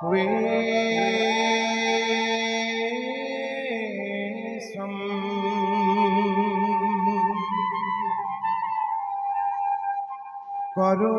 वेशम करो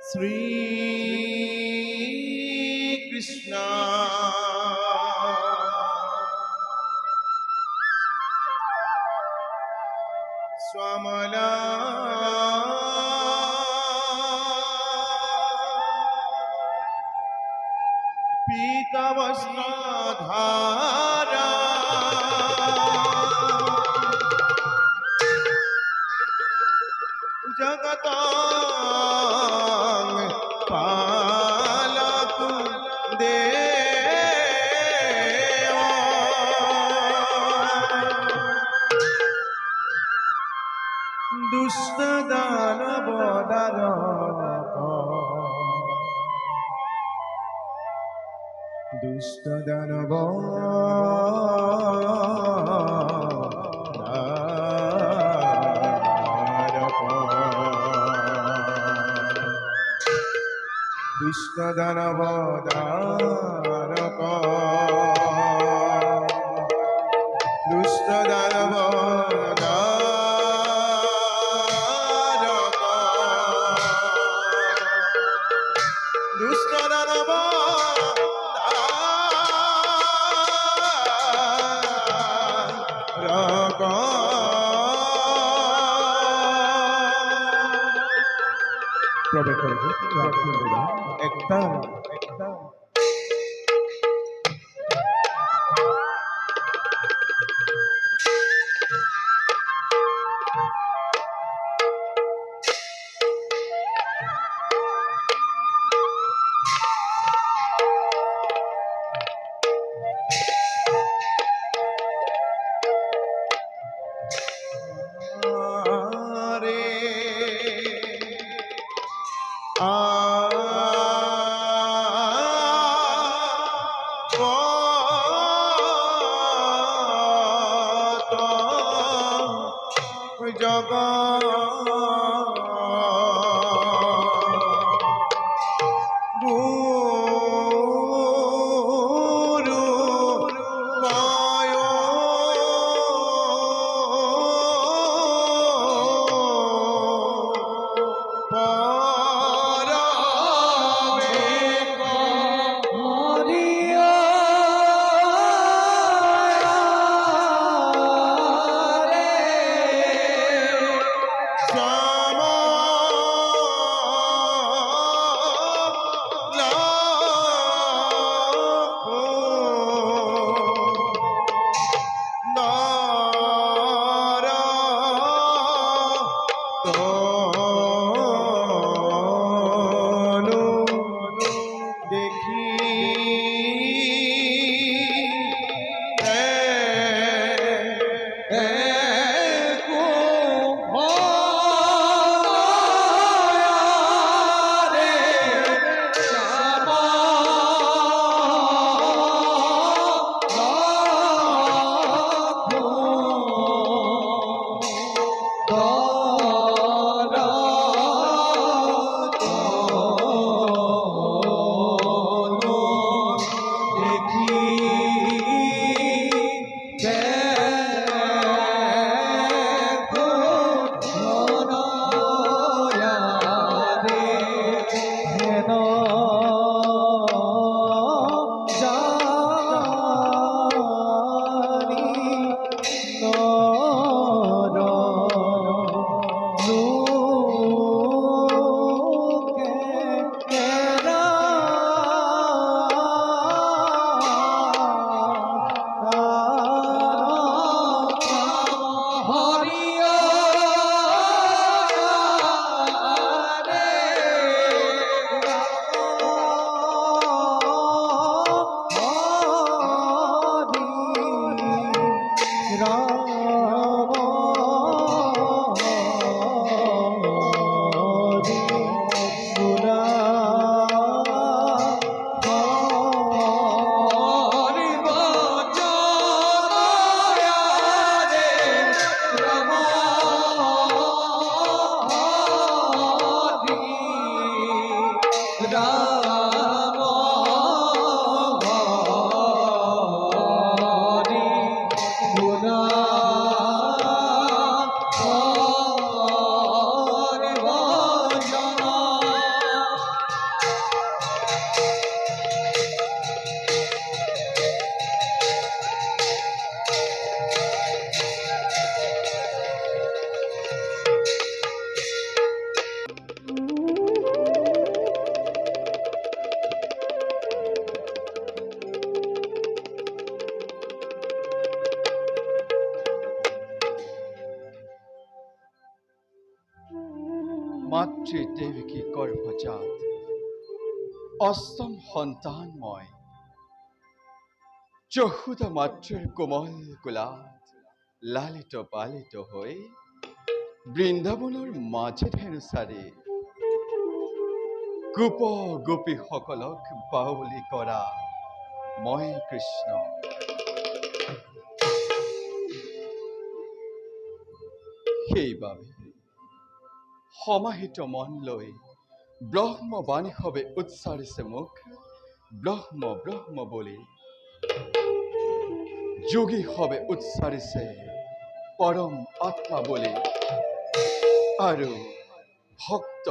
श्री कृष्ण स्वामला पीतवस्त्रधारा जगत पालक देवा दुष्ट दानव दुष्ट दानव दुष्ट दानव दुष्ट दानव दुष्ट दानव প্রবেশ করবে একটা মাতৃ দেবকী গর্ভজাত অষ্টম সন্তানময় যশোদা মাতৃৰ কোমল কোলাত লালিত পালিত হৈ বৃন্দাবনৰ মাজে ধেনুচাৰি গোপ গোপীসকলক বাউলি কৰা মই কৃষ্ণ। সেইবাবে সমাহিত মন লৈ ব্ৰহ্মবাণী সবে উচ্চাৰিছে মুখ ব্ৰহ্ম ব্ৰহ্ম বুলি। যোগী সবে উচ্চাৰিছে পৰম আত্মা বুলি। আৰু ভক্ত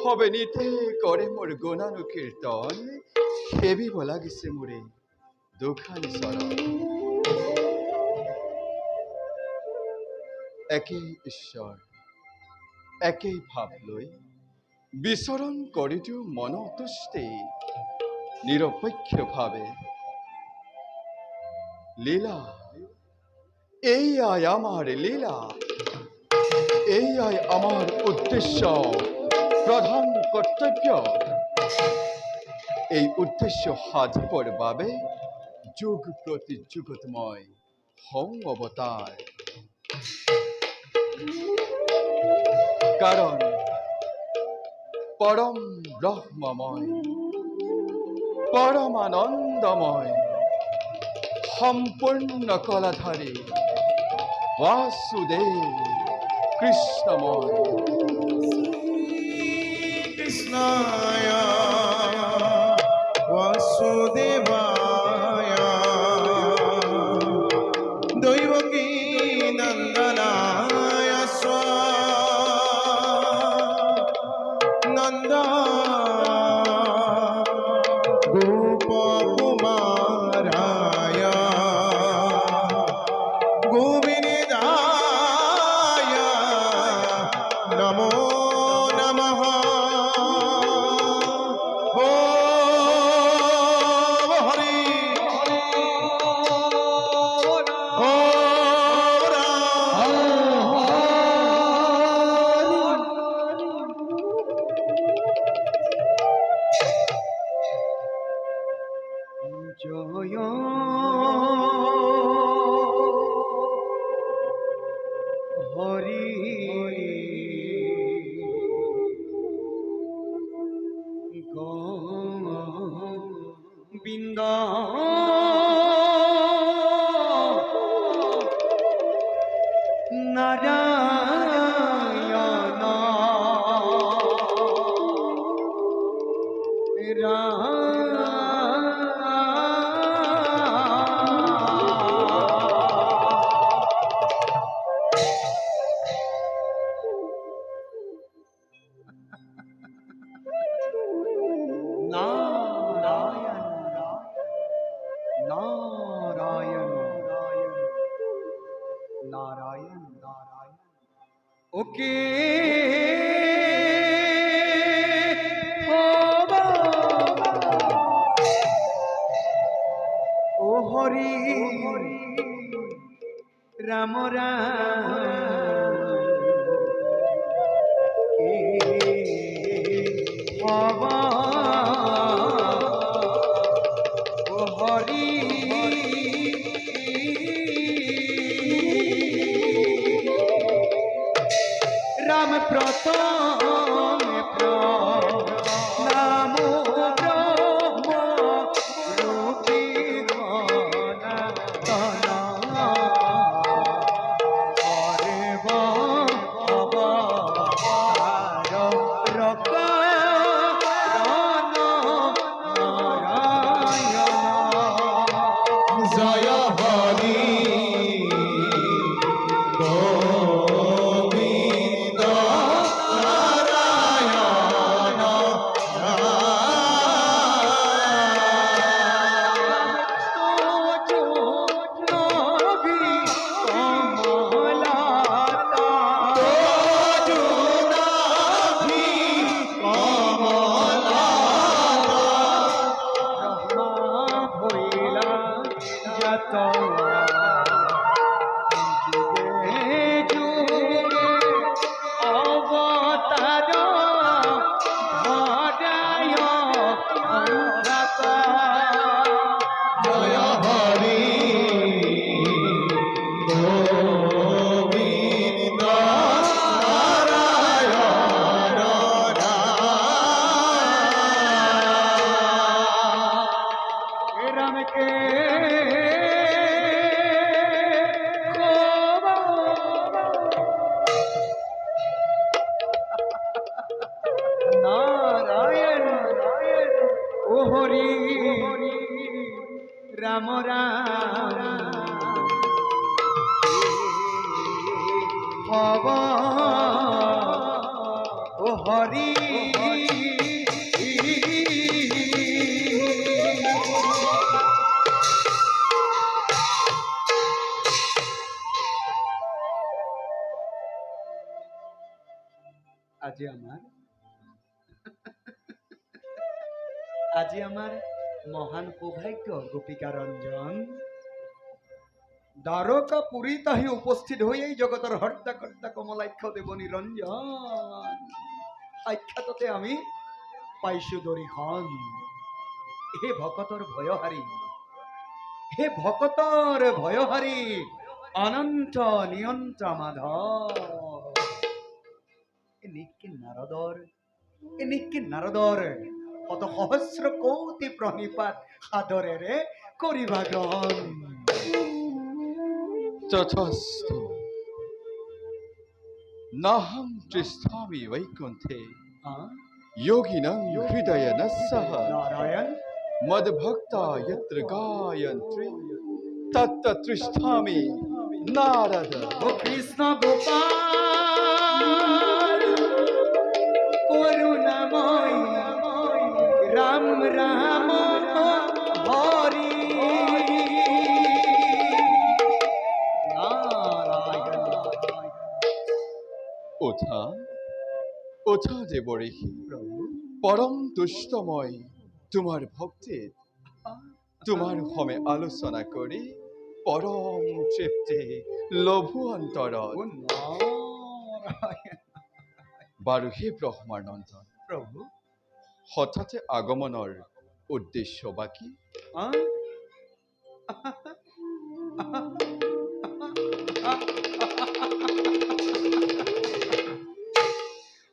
হবে নিতে কৰে মোৰ গুণানুকীৰ্তন সেবিব লাগিছে মোৰে দুখানি চৰণ। একেই ঈশ্বৰ একেই ভাৱ লৈ বিচৰণ কৰি দিওঁ মনতুষ্টি নিৰপেক্ষভাৱে। লীলা এইয়াই আমাৰ লীলা, এইয়াই আমাৰ উদ্দেশ্য প্ৰধান কৰ্তব্য। এই উদ্দেশ্য সাধিবৰ বাবে যুগ প্ৰতি যুগত মই হওঁ অৱতাৰ। কাৰণ পৰম ব্ৰহ্মময় পৰমানন্দময় সম্পূৰ্ণ কলাধাৰী বাসুদেৱ কৃষ্ণময়। কৃষ্ণায় বাসুদেবায় দৈবকী নন্দনায় নন্দ গোপকুমারায় গোবিন্দায় নমো নমঃ। হরি জয় হরি গোবিন্দ নারায়ণ নারায়ণ নারায়ণ। ওকে ও হরি রাম রাম বাবা ও হরি রাম প্রথমে নাম ব্রহ্ম রূপী ধনা হরে বাবা রকা নারায়ণ। জয় হরি গোবিন্দ ও হরি আজি আমার মহান সৌভাগ্য গোপিকা রঞ্জন দ্বারকা পুরীত আহি উপস্থিত হই এই জগতের হর্তা কর্তা কমলাক্ষ দেব নিরঞ্জন সাক্ষাততে আমি পাইছো দরিখন হে ভকতর ভয়হারি হে ভকতর ভয়হারি অনন্ত নিয়ন্ত মাধব এ নিক্কি নারদর কত সহস্র কোটি প্রণিপাত সাদরেরে করিবা গ্রহণ তথাস্তু নাহং তিষ্ঠামি বৈকুণ্ঠে যোগিনাং হৃদয়নঃসহ নারায়ণ মদ্ভক্তা যত্র গায়ন্ত্রী তত্র তিষ্ঠামি নারদ। ও কৃষ্ণ গোপাল করুণাময় রাম রাম হরি নারায়ণ ওঠা ওঠা দেবরেহি প্রভু পরম দুষ্টময় তোমার ভক্তির তোমার হমে আলোচনা করি পরম তৃপ্তি লভু অন্তর ও নারায়ণ বাৰু হে ব্ৰহ্মাৰ নন্দন প্রভু হঠাতে আগমনৰ উদ্দেশ্য বাকি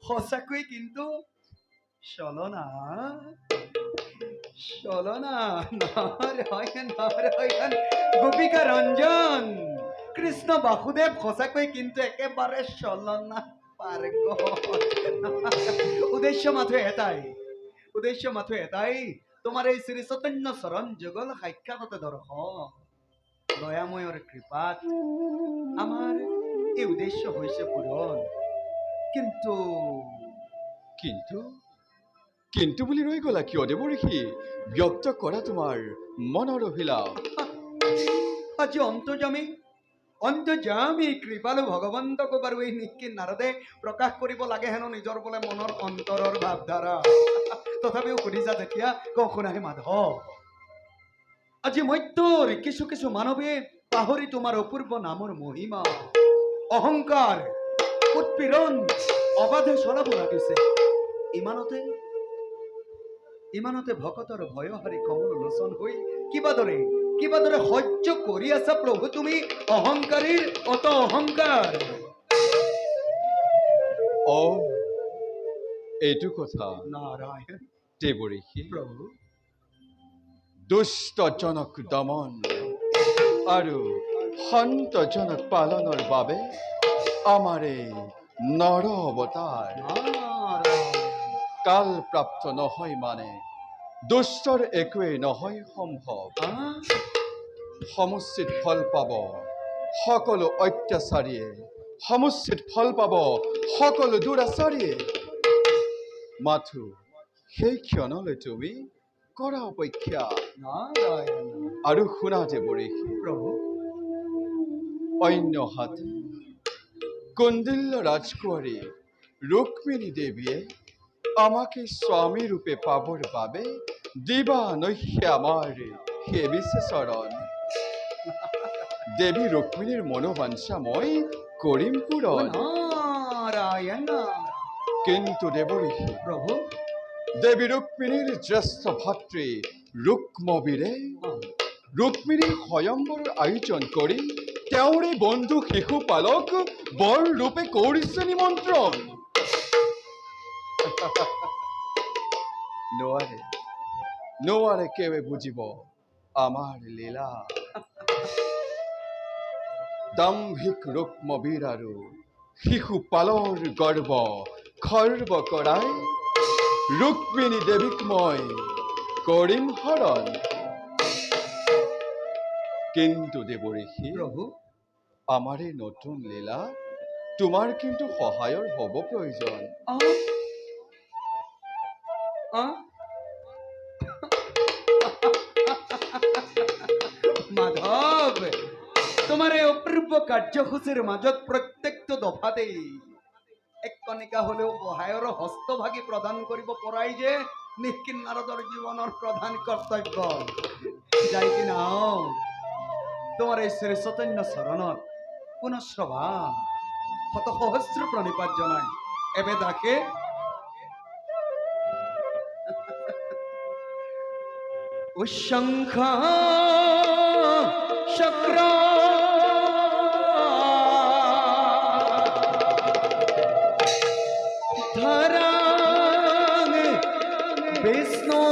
সঁচাকৈ কিন্তু চলনা নারায়ণ নারায়ণ গোপিকা রঞ্জন কৃষ্ণ বাসুদেব সঁচাকৈ কিন্তু একেবাৰে চলনা পাৰ্গত উদ্দেশ্য মাথো এটাই তোমাৰ এই শ্ৰী চৈতন্য চৰণ যুগল সাক্ষাৎতে দৰ্শন দয়াময়ৰ কৃপাত আমাৰ এই উদ্দেশ্য হৈছে পূৰণ কিন্তু কিন্তু কিন্তু বুলি ৰৈ গলা কিয় দেৱঋষি ব্যক্ত কৰা তোমাৰ মনৰ অভিলাষ আজি অন্তৰ্যামী কৃপালু ভগৱন্তকো বাৰু এই নিক্কি নাৰদে প্ৰকাশ কৰিব লাগে হেনো নিজৰ বোলে মনৰ অন্তৰৰ ভাৱধাৰা তথাপিও সুধিছা যেতিয়া কওঁ শুনাহে মাধৱ আজি মত্যৰ কিছু মানৱে পাহৰি তোমাৰ অপূৰ্ব নামৰ মহিমা অহংকাৰ উৎপীড়ন অবাধে চলাব লাগিছে ইমানতে ভকতৰ ভয়হাৰী কমল লোচন হৈ কিবাদৰে সহ্য কৰি আছা প্ৰভু তুমি অহংকাৰীৰ অত অহংকাৰ অ এইটো কথা নাৰায়ণ দেৱঋষি প্ৰভু দুষ্টজনক দমন আৰু সন্তজনক পালনৰ বাবে আমাৰ এই নৰ অৱতাৰ কাল প্ৰাপ্ত নহয় মানে দুষ্টৰ একোৱেই নহয় সম্ভৱ সমুচিত ফল পাব সকলো অত্যাচাৰীয়ে সমুচিত ফল পাব সকলো দুৰাচাৰীয়ে মাথো সেই ক্ষণলৈ তুমি কৰা অপেক্ষা নাৰায়ণ আৰু শুনা দেৱঋষি প্ৰভু অন্য হাতে কৌণ্ডিল্য ৰাজকুঁৱৰী ৰুক্মিণী দেৱীয়ে আমাকে স্বামী ৰূপে পাবৰ বাবে দিবা নৈশে আমাৰ সেবিছে চৰণ দেৱী ৰুক্মিণীৰ মনোবাঞ্ছা মই কৰিম পূৰণ নাৰায়ণ কিন্তু দেৱঋষি প্ৰভু দেৱী ৰুক্মিণীৰ জ্যেষ্ঠ ভাতৃ ৰুক্মবীৰে ৰুক্মিণীৰ স্বয়ম্বৰৰ আয়োজন কৰি তেওঁৰে বন্ধু শিশুপালক বৰ ৰূপে কৰিছে নিমন্ত্ৰণ নোৱাৰে কেৱে বুজিব আমাৰ লীলা দাম্ভিক ৰুক্মবীৰ আৰু শিশুপালৰ গৰ্ব খৰ্ব কৰাই ৰুক্মিণী দেৱীক মই কৰিম হৰণ কিন্তু দেৱঋষি প্ৰভু আমাৰ এই নতুন লীলা তোমাৰ কিন্তু সহায়ৰ হ'ব প্ৰয়োজন। মাধৱ, তোমাৰ এই অপূৰ্ব কাৰ্যসূচীৰ মাজত প্ৰত্যেকটো দফাতেই এক কণিকা হলেও সহায়ৰ হস্তভাগী প্ৰদান কৰিব পৰাই যে নিষ্কিন নাৰদৰ জীৱনৰ প্ৰধান কৰ্তব্য। যাই কিনা তোমাৰ এই শ্ৰী চৈতন্য চৰণত পুনঃশ্ৰৱা শত সহস্ৰ প্ৰণিপাত জনাই এবেদ ৰাখে। উশঙ্খ চক্র ধরা বিষ্ণু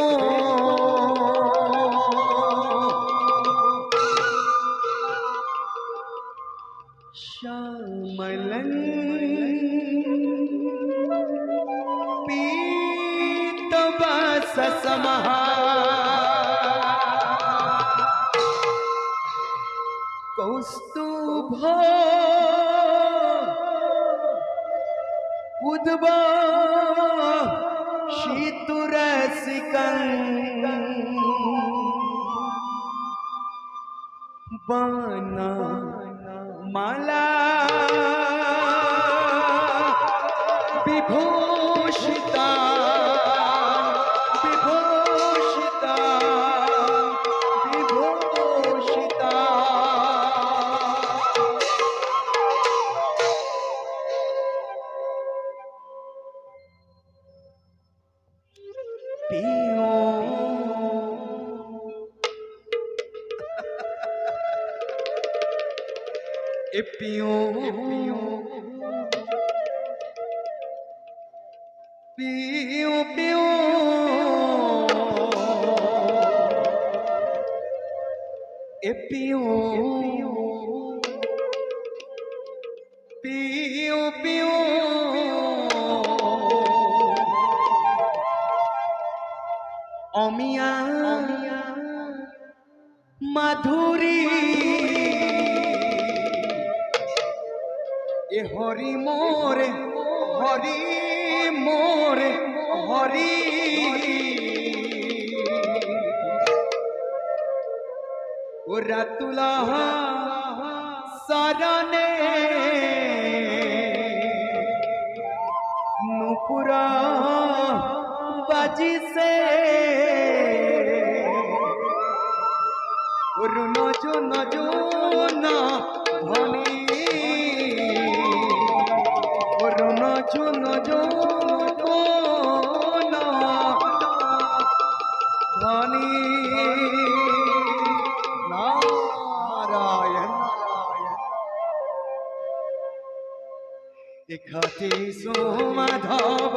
শ্যামলং পীতবাসসমঃ কৌস্তুভ উদ্ভাসিতুরসিকং বনমালা বিভূষিতা বিভূষিতা বিভূষিতা পিও এ পিও পিও পিও এ পিও পিও পিও অমিয়া মাধুরী এ হরি মোরে হরি মোরে হরি ও রাতুলা সারনে নুপুরা বাজিছে নজো নজো না ধনী নজো নজো না ধনী নারায়ণ এখাতি সুমাধব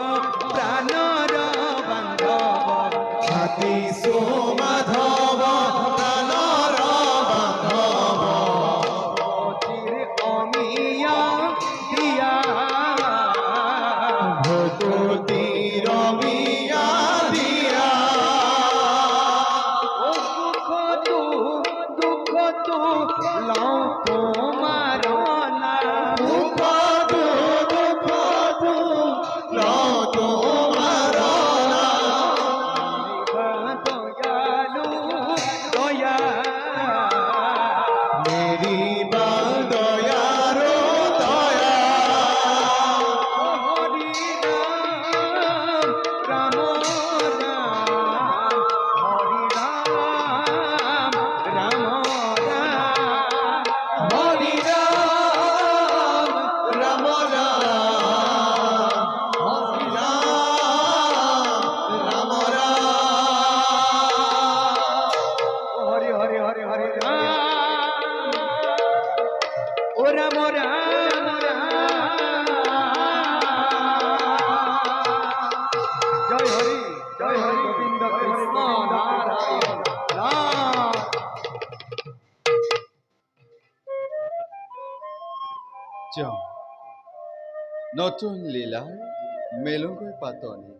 প্রাণর বান্ধব হাতি সুমাধব প্রাণর বান্ধব অমিয়া দিয়া ভকতি রমিয়া দিয়া ও দুঃখ তু লও তোমার না দুঃখ তোমার দয়ালু দয়া মেরি বা দয়ার দয়া হরি রাম রাম হরি রাম রাম হরি রাম রাম হরি রাম রাম রাম হরি হরি হরি হরি রাম ও রাম রাম জয় হরি গোবিন্দ কৃষ্ণ নারায়ণ রাম। যাওঁ নতুন লীলাৰ মেলগৈ পাতনি।